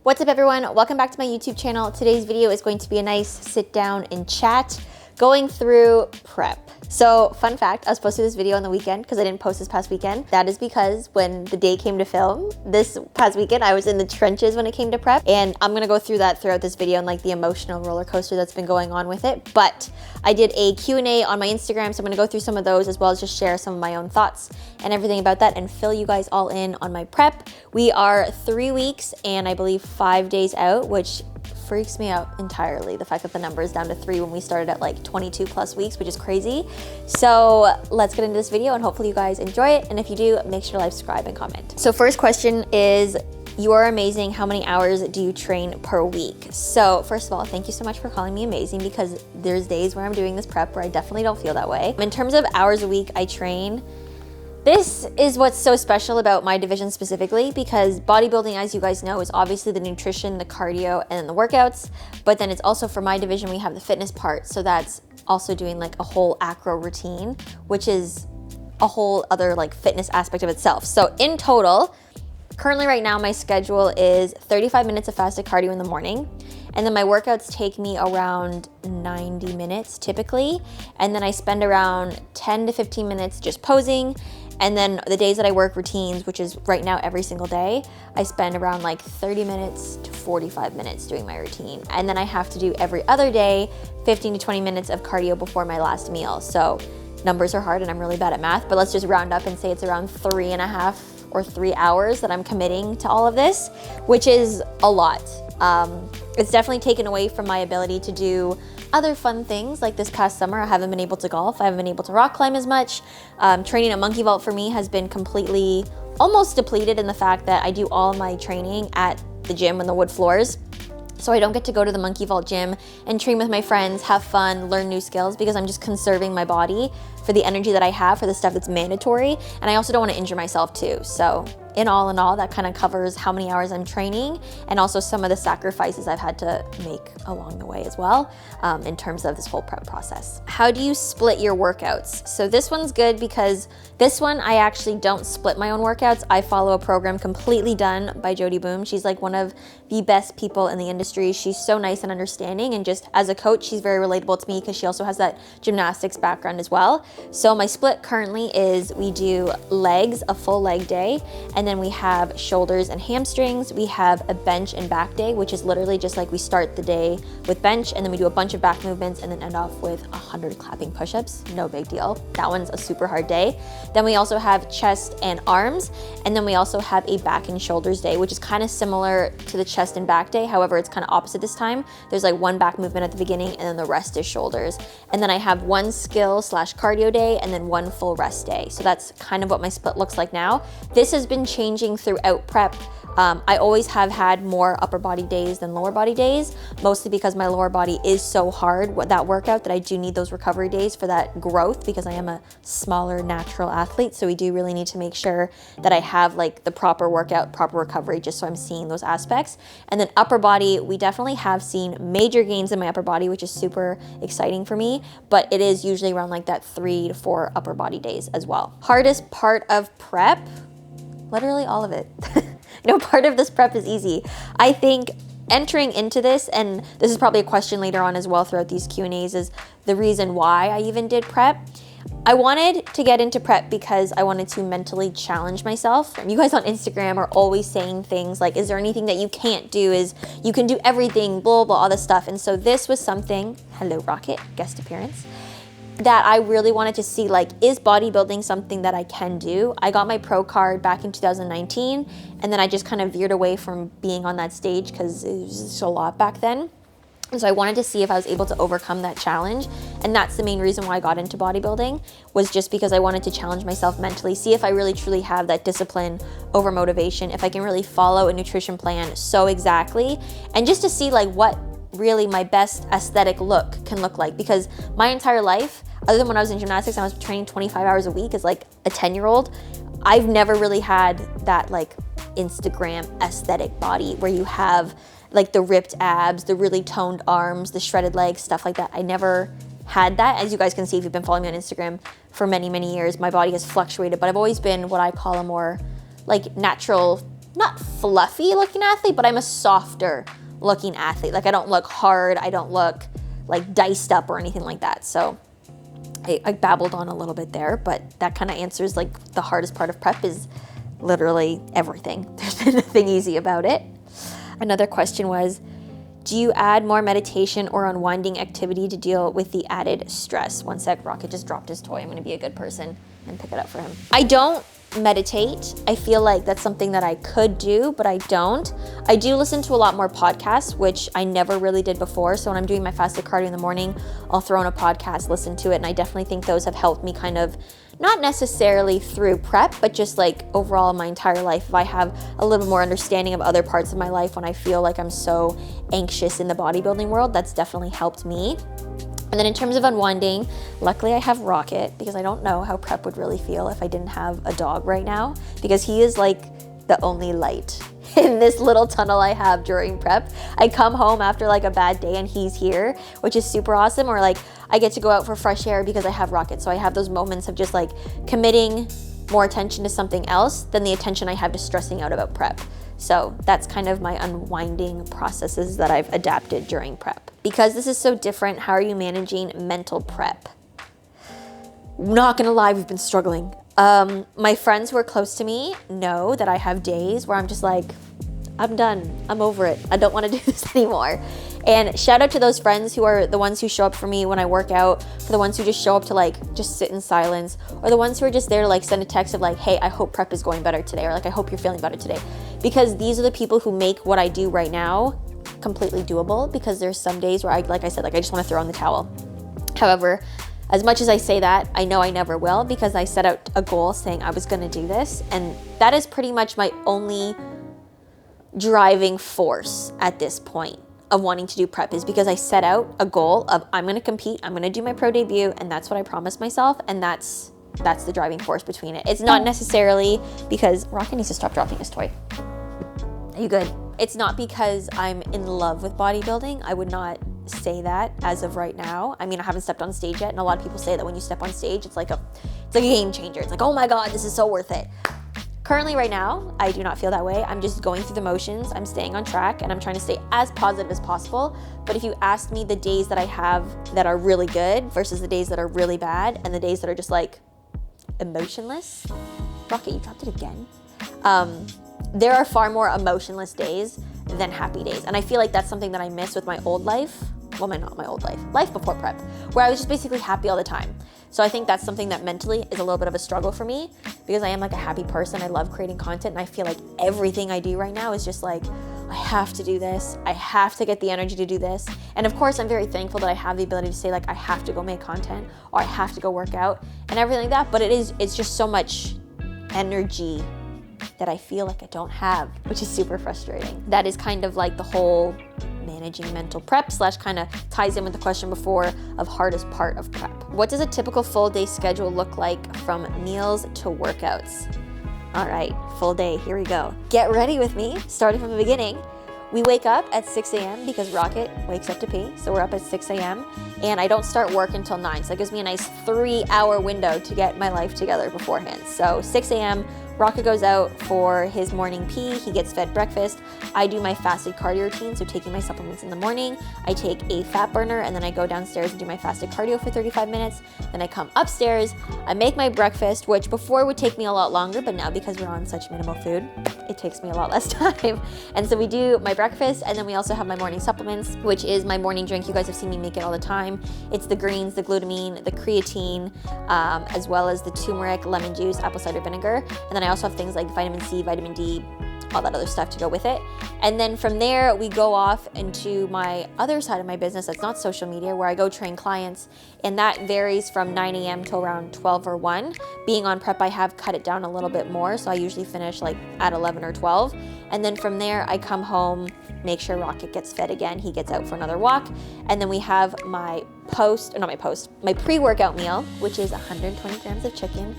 What's up everyone? Welcome back to my YouTube channel. Today's video is going to be a nice sit down and chat going through prep. So fun fact, I was supposed to do this video on the weekend because I didn't post this past weekend. That is because when the day came to film this past weekend, I was in the trenches when it came to prep, and I'm gonna go through that throughout this video and like the emotional roller coaster that's been going on with it. But I did a Q&A on my Instagram, so I'm gonna go through some of those as well as just share some of my own thoughts and everything about that and fill you guys all in on my prep. We are 3 weeks and I believe 5 days out, which freaks me out entirely. The fact that the number is down to 3 when we started at like 22 plus weeks, which is crazy. So let's get into this video and hopefully you guys enjoy it. And if you do, make sure to like, subscribe, and comment. So first question is, you are amazing. How many hours do you train per week? So first of all, thank you so much for calling me amazing, because there's days where I'm doing this prep where I definitely don't feel that way. In terms of hours a week I train, this is what's so special about my division specifically, because bodybuilding, as you guys know, is obviously the nutrition, the cardio, and then the workouts. But then it's also, for my division, we have the fitness part. So that's also doing like a whole acro routine, which is a whole other like fitness aspect of itself. So in total, currently right now, my schedule is 35 minutes of fasted cardio in the morning. And then my workouts take me around 90 minutes typically. And then I spend around 10 to 15 minutes just posing. And then the days that I work routines, which is right now every single day, I spend around like 30 minutes to 45 minutes doing my routine. And then I have to do every other day, 15 to 20 minutes of cardio before my last meal. So numbers are hard and I'm really bad at math, but let's just round up and say it's around 3.5 or 3 hours that I'm committing to all of this, which is a lot. It's definitely taken away from my ability to do other fun things. Like this past summer, I haven't been able to golf. I haven't been able to rock climb as much. Training a monkey vault for me has been completely almost depleted in the fact that I do all my training at the gym on the wood floors. So I don't get to go to the monkey vault gym and train with my friends, have fun, learn new skills, because I'm just conserving my body for the energy that I have for the stuff that's mandatory. And I also don't want to injure myself too. So in all, that kind of covers how many hours I'm training and also some of the sacrifices I've had to make along the way as well, in terms of this whole prep process. How do you split your workouts? So this one's good because this one, I actually don't split my own workouts. I follow a program completely done by Jody Boom. She's like one of the best people in the industry. She's so nice and understanding, and just as a coach, she's very relatable to me because she also has that gymnastics background as well. So my split currently is we do legs, a full leg day, and then we have shoulders and hamstrings. We have a bench and back day, which is literally just like we start the day with bench and then we do a bunch of back movements and then end off with 100 clapping push-ups. No big deal. That one's a super hard day. Then we also have chest and arms, and then we also have a back and shoulders day, which is kind of similar to the chest and back day. However, it's kind of opposite this time. There's like one back movement at the beginning and then the rest is shoulders. And then I have one skill / cardio day and then one full rest day. So that's kind of what my split looks like now. This has been changing throughout prep. I always have had more upper body days than lower body days, mostly because my lower body is so hard with that workout that I do need those recovery days for that growth, because I am a smaller natural athlete. So we do really need to make sure that I have like the proper workout, proper recovery, just so I'm seeing those aspects. And then upper body, we definitely have seen major gains in my upper body, which is super exciting for me, but it is usually around like that 3 to 4 upper body days as well. Hardest part of prep? Literally all of it. No part of this prep is easy. I think entering into this, and this is probably a question later on as well throughout these Q&As, is the reason why I even did prep. I wanted to get into prep because I wanted to mentally challenge myself. You guys on Instagram are always saying things like, is there anything that you can't do? Is you can do everything, blah, blah, all this stuff. And so this was something, hello Rocket, guest appearance, that I really wanted to see, like, is bodybuilding something that I can do? I got my pro card back in 2019, and then I just kind of veered away from being on that stage because it was just a lot back then. And so I wanted to see if I was able to overcome that challenge. And that's the main reason why I got into bodybuilding, was just because I wanted to challenge myself mentally, see if I really truly have that discipline over motivation, if I can really follow a nutrition plan so exactly, and just to see like what really my best aesthetic look can look like. Because my entire life, other than when I was in gymnastics, I was training 25 hours a week as like a 10-year-old. I've never really had that like Instagram aesthetic body where you have like the ripped abs, the really toned arms, the shredded legs, stuff like that. I never had that. As you guys can see, if you've been following me on Instagram for many, many years, my body has fluctuated, but I've always been what I call a more like natural not fluffy looking athlete, but I'm a softer looking athlete. Like I don't look hard. I don't look like diced up or anything like that. So I babbled on a little bit there, but that kind of answers like the hardest part of prep is literally everything. There's nothing easy about it. Another question was, do you add more meditation or unwinding activity to deal with the added stress? One sec, Rocket just dropped his toy. I'm gonna be a good person and pick it up for him. I don't meditate. I feel like that's something that I could do, but I don't. I do listen to a lot more podcasts, which I never really did before. So when I'm doing my fasted cardio in the morning, I'll throw in a podcast, listen to it. And I definitely think those have helped me kind of, not necessarily through prep, but just like overall in my entire life. If I have a little more understanding of other parts of my life when I feel like I'm so anxious in the bodybuilding world, that's definitely helped me. And then in terms of unwinding, luckily I have Rocket, because I don't know how prep would really feel if I didn't have a dog right now, because he is like the only light in this little tunnel I have during prep. I come home after like a bad day and he's here, which is super awesome. Or like I get to go out for fresh air because I have Rocket. So I have those moments of just like committing more attention to something else than the attention I have to stressing out about prep. So that's kind of my unwinding processes that I've adapted during prep. Because this is so different, how are you managing mental prep? Not gonna lie, we've been struggling. My friends who are close to me know that I have days where I'm just like, I'm done, I'm over it. I don't wanna do this anymore. And shout out to those friends who are the ones who show up for me when I work out, for the ones who just show up to like, just sit in silence, or the ones who are just there to like send a text of like, hey, I hope prep is going better today, or like, I hope you're feeling better today. Because these are the people who make what I do right now completely doable, because there's some days where like I said, like I just wanna throw in the towel. However, as much as I say that, I know I never will, because I set out a goal saying I was gonna do this. And that is pretty much my only driving force at this point of wanting to do prep, is because I set out a goal of I'm gonna compete, I'm gonna do my pro debut, and that's what I promised myself, and that's the driving force between it. It's not necessarily because Rocket needs to stop dropping his toy. Are you good? It's not because I'm in love with bodybuilding. I would not say that as of right now. I mean, I haven't stepped on stage yet, and a lot of people say that when you step on stage, it's like a game changer. It's like, oh my God, this is so worth it. Currently right now, I do not feel that way. I'm just going through the motions. I'm staying on track, and I'm trying to stay as positive as possible. But if you ask me the days that I have that are really good versus the days that are really bad, and the days that are just like emotionless, Rocket, you dropped it again. There are far more emotionless days than happy days. And I feel like that's something that I miss with my old life. Well, not my old life, life before prep, where I was just basically happy all the time. So I think that's something that mentally is a little bit of a struggle for me, because I am like a happy person. I love creating content, and I feel like everything I do right now is just like, I have to do this. I have to get the energy to do this. And of course, I'm very thankful that I have the ability to say like, I have to go make content, or I have to go work out and everything like that. But it's just so much energy that I feel like I don't have, which is super frustrating. That is kind of like the whole managing mental prep / kind of ties in with the question before of hardest part of prep. What does a typical full day schedule look like from meals to workouts? All right, full day, here we go. Get ready with me, starting from the beginning. We wake up at 6 a.m. because Rocket wakes up to pee. So we're up at 6 a.m. and I don't start work until 9. So that gives me a nice 3-hour window to get my life together beforehand. So 6 a.m., Rocket goes out for his morning pee. He gets fed breakfast. I do my fasted cardio routine, so taking my supplements in the morning. I take a fat burner, and then I go downstairs and do my fasted cardio for 35 minutes. Then I come upstairs, I make my breakfast, which before would take me a lot longer, but now because we're on such minimal food, it takes me a lot less time. And so we do my breakfast, and then we also have my morning supplements, which is my morning drink. You guys have seen me make it all the time. It's the greens, the glutamine, the creatine, as well as the turmeric, lemon juice, apple cider vinegar. And then I also have things like vitamin C, vitamin D, all that other stuff to go with it. And then from there, we go off into my other side of my business that's not social media, where I go train clients, and that varies from 9 a.m. to around 12 or 1. Being on prep, I have cut it down a little bit more, so I usually finish like at 11 or 12. And then from there, I come home, make sure Rocket gets fed again. He gets out for another walk. And then we have my pre-workout meal, which is 120 grams of chicken,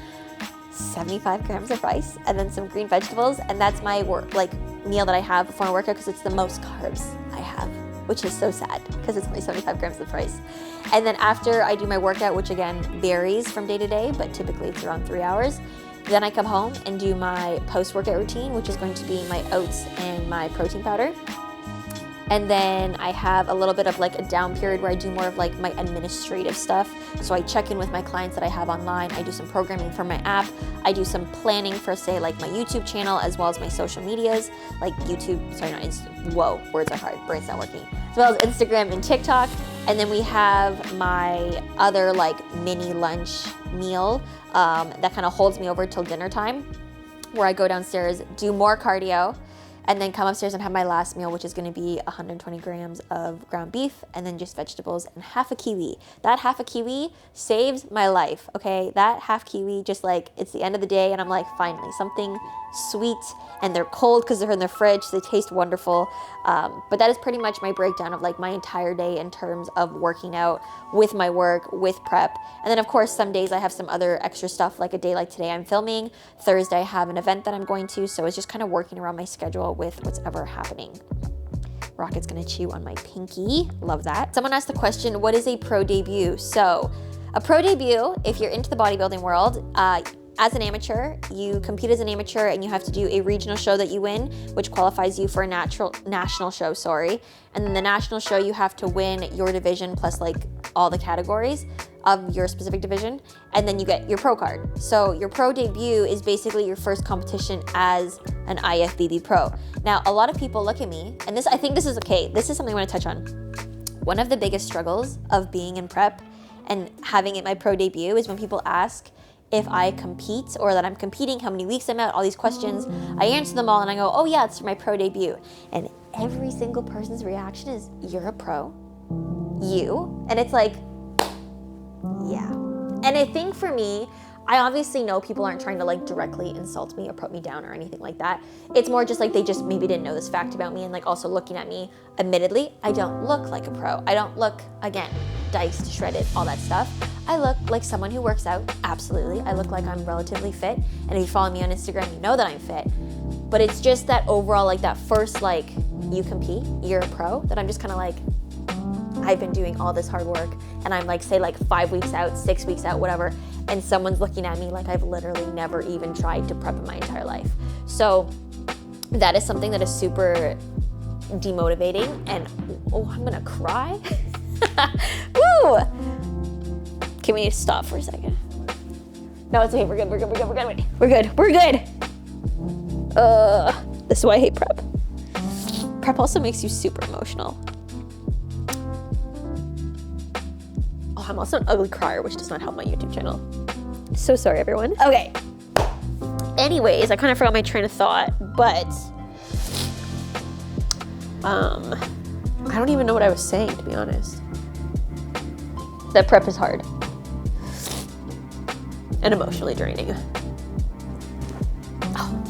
75 grams of rice, and then some green vegetables. And that's my meal that I have before my workout, because it's the most carbs I have, which is so sad because it's only 75 grams of rice. And then after I do my workout, which again varies from day to day, but typically it's around 3 hours, Then I come home and do my post-workout routine, which is going to be my oats and my protein powder. And then I have a little bit of like a down period where I do more of like my administrative stuff. So I check in with my clients that I have online. I do some programming for my app. I do some planning for, say, like my YouTube channel, as well as my social medias, like YouTube, sorry, not Insta, whoa, words are hard, brain's not working. As well as Instagram and TikTok. And then we have my other like mini lunch meal that kind of holds me over till dinner time, where I go downstairs, do more cardio, and then come upstairs and have my last meal, which is gonna be 120 grams of ground beef and then just vegetables and half a kiwi. That half a kiwi saves my life, okay? That half kiwi, just like, it's the end of the day and I'm like, finally, something sweet, and they're cold because they're in the fridge, so they taste wonderful. But that is pretty much my breakdown of like my entire day in terms of working out with my work, with prep. And then of course, some days I have some other extra stuff, like a day like today I'm filming. Thursday I have an event that I'm going to, so it's just kind of working around my schedule with what's ever happening. Rocket's gonna chew on my pinky, love that. Someone asked the question, what is a pro debut? So a pro debut, if you're into the bodybuilding world, as an amateur, you compete as an amateur and you have to do a regional show that you win, which qualifies you for a national show, sorry. And then the national show, you have to win your division plus like all the categories of your specific division, and then you get your pro card. So your pro debut is basically your first competition as an IFBB pro. Now, a lot of people look at me, and I think this is okay, this is something I wanna touch on. One of the biggest struggles of being in prep and having it my pro debut is when people ask if I compete or that I'm competing, how many weeks I'm out, all these questions. I answer them all and I go, oh yeah, it's for my pro debut. And every single person's reaction is, you're a pro? You? And it's like, yeah. And I think for me, I obviously know people aren't trying to like directly insult me or put me down or anything like that. It's more just like they just maybe didn't know this fact about me, and like also looking at me, admittedly, I don't look like a pro. I don't look, again, diced, shredded, all that stuff. I look like someone who works out, absolutely. I look like I'm relatively fit, and if you follow me on Instagram, you know that I'm fit. But it's just that overall, like that first like, you compete, you're a pro, that I'm just kind of like, I've been doing all this hard work, and I'm like, say like 5 weeks out, 6 weeks out, whatever, and someone's looking at me like I've literally never even tried to prep in my entire life. So that is something that is super demotivating, and oh, I'm gonna cry. Woo! Can we stop for a second? No, it's okay, we're good. We're good. This is why I hate prep. Prep also makes you super emotional. I'm also an ugly crier, which does not help my YouTube channel. So sorry, everyone. Okay. Anyways, I kind of forgot my train of thought, but I don't even know what I was saying, to be honest. That prep is hard and emotionally draining. Oh,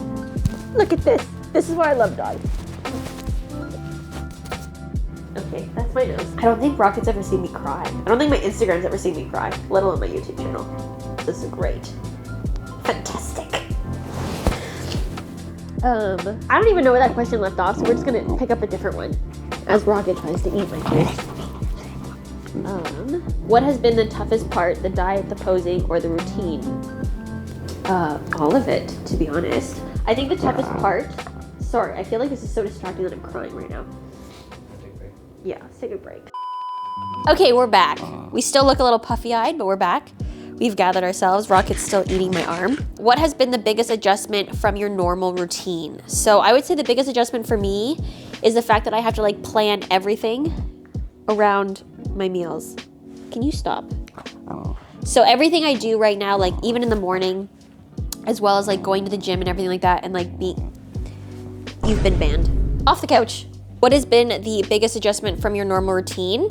look at this. This is why I love dogs. Okay, that's my nose. I don't think Rocket's ever seen me cry. I don't think my Instagram's ever seen me cry, let alone my YouTube channel. This is great. Fantastic. I don't even know where that question left off, so we're just gonna pick up a different one as Rocket tries to eat my face. What has been the toughest part, the diet, the posing, or the routine? All of it, to be honest. I think the toughest part, sorry, I feel like this is so distracting that I'm crying right now. Yeah, let's take a break. Okay, we're back. We still look a little puffy-eyed, but we're back. We've gathered ourselves. Rocket's still eating my arm. What has been the biggest adjustment from your normal routine? So I would say the biggest adjustment for me is the fact that I have to like plan everything around my meals. Can you stop? So everything I do right now, like even in the morning, as well as like going to the gym and everything like that, and like you've been banned. Off the couch. What has been the biggest adjustment from your normal routine?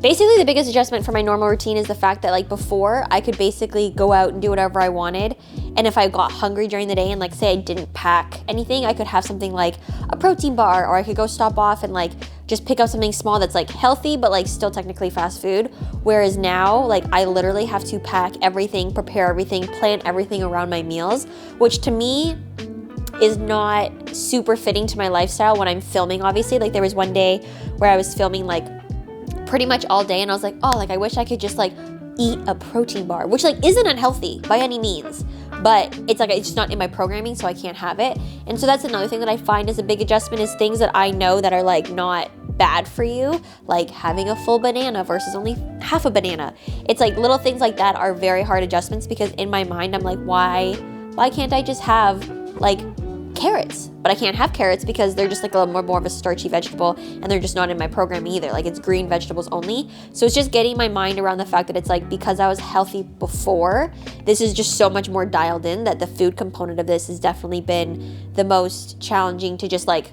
Basically, the biggest adjustment for my normal routine is the fact that like before, I could basically go out and do whatever I wanted. And if I got hungry during the day and like say I didn't pack anything, I could have something like a protein bar, or I could go stop off and like just pick up something small that's like healthy, but like still technically fast food. Whereas now, like I literally have to pack everything, prepare everything, plan everything around my meals, which to me is not super fitting to my lifestyle when I'm filming, obviously. Like there was one day where I was filming like pretty much all day and I was like, oh, like I wish I could just like eat a protein bar, which like isn't unhealthy by any means, but it's like, it's just not in my programming, so I can't have it. And so that's another thing that I find is a big adjustment, is things that I know that are like not bad for you, like having a full banana versus only half a banana. It's like little things like that are very hard adjustments, because in my mind, I'm like, why can't I just have like carrots? But I can't have carrots because they're just like a little more of a starchy vegetable, and they're just not in my program either. Like, it's green vegetables only. So it's just getting my mind around the fact that it's like, because I was healthy before, this is just so much more dialed in, that the food component of this has definitely been the most challenging to just like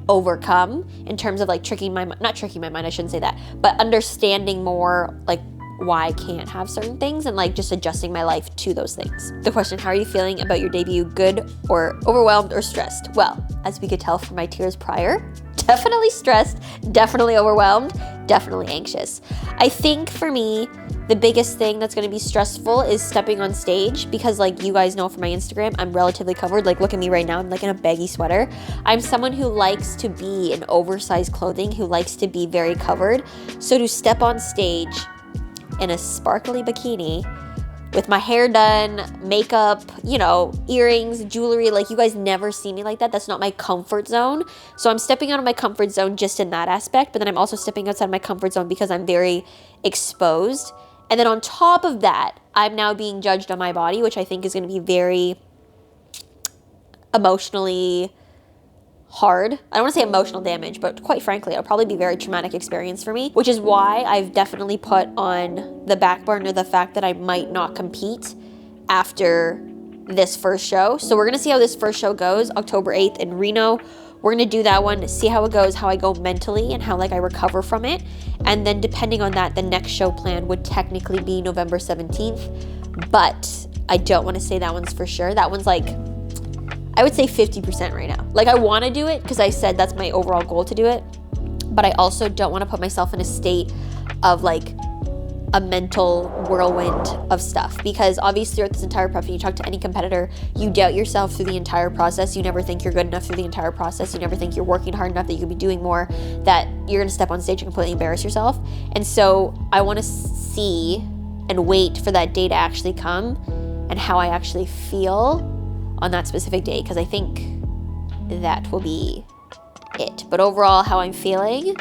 overcome, in terms of like not tricking my mind, I shouldn't say that, but understanding more like why I can't have certain things, and like just adjusting my life to those things. The question, how are you feeling about your debut? Good or overwhelmed or stressed? Well, as we could tell from my tears prior, definitely stressed, definitely overwhelmed, definitely anxious. I think for me, the biggest thing that's going to be stressful is stepping on stage, because like you guys know from my Instagram, I'm relatively covered. Like, look at me right now, I'm like in a baggy sweater. I'm someone who likes to be in oversized clothing, who likes to be very covered. So to step on stage in a sparkly bikini with my hair done, makeup, you know, earrings, jewelry, like you guys never see me like that. That's not my comfort zone. So I'm stepping out of my comfort zone just in that aspect, but then I'm also stepping outside my comfort zone because I'm very exposed. And then on top of that, I'm now being judged on my body, which I think is going to be very emotionally hard. I don't want to say emotional damage, but quite frankly, it'll probably be a very traumatic experience for me, which is why I've definitely put on the back burner the fact that I might not compete after this first show. So we're going to see how this first show goes, October 8th in Reno. We're going to do that one, see how it goes, how I go mentally, and how like I recover from it. And then depending on that, the next show plan would technically be November 17th, but I don't want to say that one's for sure. That one's like, I would say 50% right now. Like, I want to do it because I said that's my overall goal to do it, but I also don't want to put myself in a state of like a mental whirlwind of stuff, because obviously throughout this entire prep, when you talk to any competitor, you doubt yourself through the entire process. You never think you're good enough through the entire process. You never think you're working hard enough, that you could be doing more, that you're going to step on stage and completely embarrass yourself. And so I want to see and wait for that day to actually come, and how I actually feel on that specific day, because I think that will be it. But overall, how I'm feeling: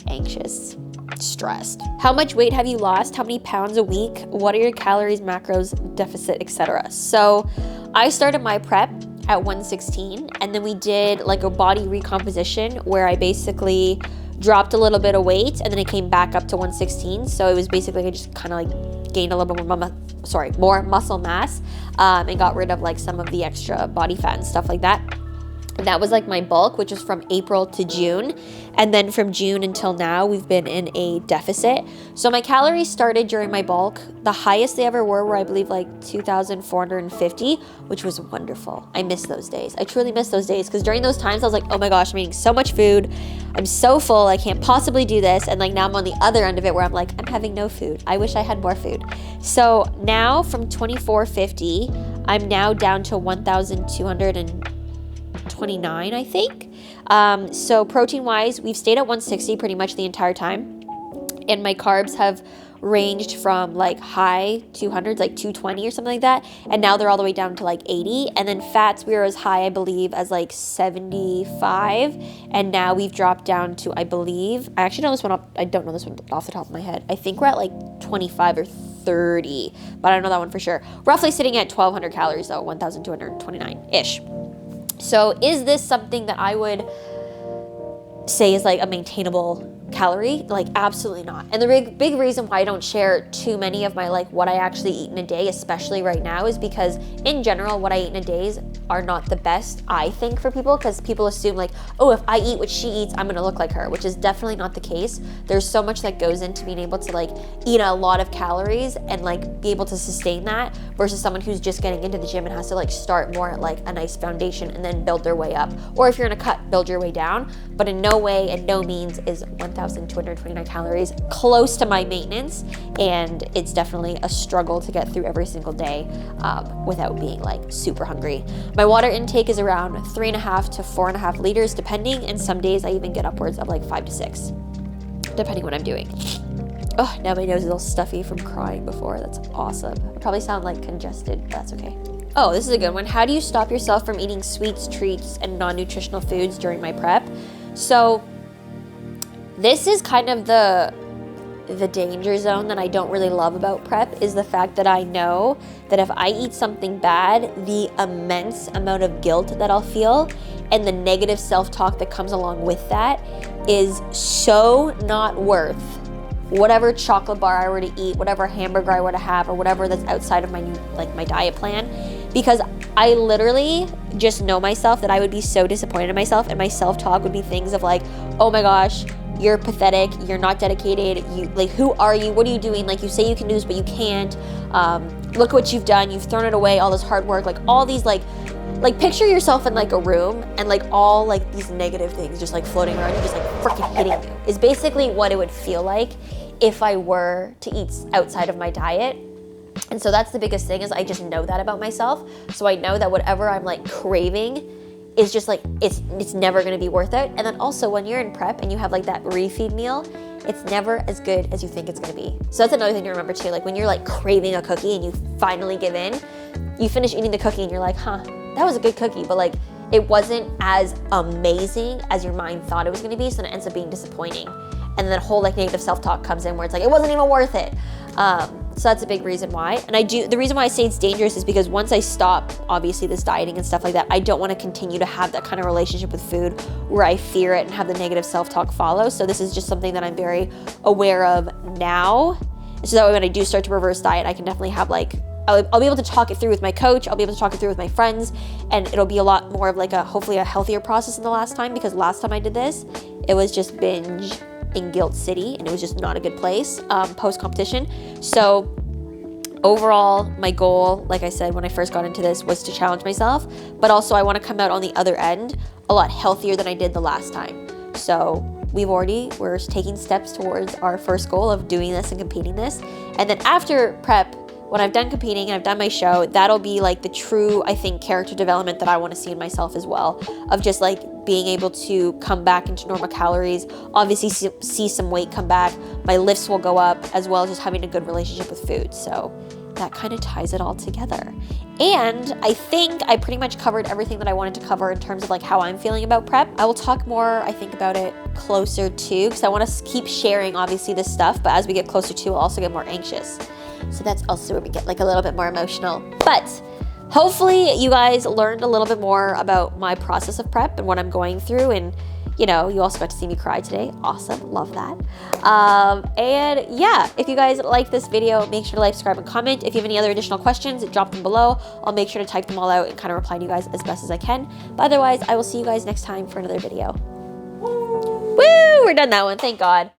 anxious, stressed. How much weight have you lost? How many pounds a week? What are your calories, macros, deficit, etc.? So I started my prep at 116, and then we did like a body recomposition where I basically dropped a little bit of weight, and then it came back up to 116. So it was basically, I just kind of like gained a little bit more muscle mass, and got rid of like some of the extra body fat and stuff like that. And that was like my bulk, which was from April to June. And then from June until now, we've been in a deficit. So my calories started during my bulk. The highest they ever were I believe like 2,450, which was wonderful. I miss those days. I truly miss those days, because during those times I was like, oh my gosh, I'm eating so much food. I'm so full. I can't possibly do this. And like now I'm on the other end of it where I'm like, I'm having no food. I wish I had more food. So now from 2,450, I'm now down to 1,229, I think. So protein wise, we've stayed at 160 pretty much the entire time. And my carbs have ranged from like high 200s, like 220 or something like that. And now they're all the way down to like 80. And then fats, we were as high, I believe, as like 75. And now we've dropped down to, I believe, I actually know this one, I don't know this one off the top of my head. I think we're at like 25 or 30, but I don't know that one for sure. Roughly sitting at 1,200 calories though, 1,229-ish. So is this something that I would say is like a maintainable calorie? Like, absolutely not. And the big reason why I don't share too many of my like what I actually eat in a day, especially right now, is because in general what I eat in a day are not the best, I think, for people, because people assume like, oh, if I eat what she eats, I'm gonna look like her, which is definitely not the case. There's so much that goes into being able to like eat a lot of calories and like be able to sustain that, versus someone who's just getting into the gym and has to like start more at like a nice foundation and then build their way up. Or if you're in a cut, build your way down. But in no way and no means is 1,229 calories close to my maintenance, and it's definitely a struggle to get through every single day without being like super hungry. My water intake is around 3.5 to 4.5 liters depending, and some days I even get upwards of like 5 to 6 depending what I'm doing. Oh, now my nose is all stuffy from crying before. That's awesome. I probably sound like congested, but that's okay. Oh, this is a good one. How do you stop yourself from eating sweets, treats, and non-nutritional foods during my prep? So this is kind of the danger zone that I don't really love about prep, is the fact that I know that if I eat something bad, the immense amount of guilt that I'll feel and the negative self-talk that comes along with that is so not worth whatever chocolate bar I were to eat, whatever hamburger I were to have, or whatever that's outside of my my diet plan, because I literally just know myself that I would be so disappointed in myself, and my self-talk would be things of like, oh my gosh, you're pathetic, you're not dedicated, you like, who are you, what are you doing, like, you say you can do this but you can't, look what you've done, you've thrown it away, all this hard work, like all these like picture yourself in like a room and like all like these negative things just like floating around you, just like freaking hitting you, is basically what it would feel like if I were to eat outside of my diet. And so that's the biggest thing, is I just know that about myself. So I know that whatever I'm like craving is just like, it's never gonna be worth it. And then also when you're in prep and you have like that refeed meal, it's never as good as you think it's gonna be. So that's another thing to remember too. Like when you're like craving a cookie and you finally give in, you finish eating the cookie and you're like, huh, that was a good cookie, but like it wasn't as amazing as your mind thought it was gonna be, so then it ends up being disappointing. And then that whole like negative self-talk comes in where it's like, it wasn't even worth it. So that's a big reason why. And the reason why I say it's dangerous is because once I stop, obviously, this dieting and stuff like that, I don't want to continue to have that kind of relationship with food where I fear it and have the negative self-talk follow. So this is just something that I'm very aware of now. So that way when I do start to reverse diet, I can definitely have like, I'll be able to talk it through with my coach, I'll be able to talk it through with my friends, and it'll be a lot more of like hopefully a healthier process than the last time, because last time I did this, it was just binge in Guilt City, and it was just not a good place post-competition. So overall, my goal, like I said when I first got into this, was to challenge myself, but also I want to come out on the other end a lot healthier than I did the last time. So we're taking steps towards our first goal of doing this and competing this. And then after prep, when I've done competing and I've done my show, that'll be like the true, I think, character development that I want to see in myself as well, of just like being able to come back into normal calories, obviously see some weight come back, my lifts will go up, as well as just having a good relationship with food. So that kind of ties it all together. And I think I pretty much covered everything that I wanted to cover in terms of like how I'm feeling about prep. I will talk more, I think, about it closer to, because I want to keep sharing obviously this stuff, but as we get closer to, I'll also get more anxious. So that's also where we get like a little bit more emotional. But hopefully you guys learned a little bit more about my process of prep and what I'm going through. And you know, you also got to see me cry today. Awesome, love that. And yeah, if you guys like this video, make sure to like, subscribe, and comment. If you have any other additional questions, drop them below. I'll make sure to type them all out and kind of reply to you guys as best as I can. But otherwise, I will see you guys next time for another video. Woo! We're done that one, thank God.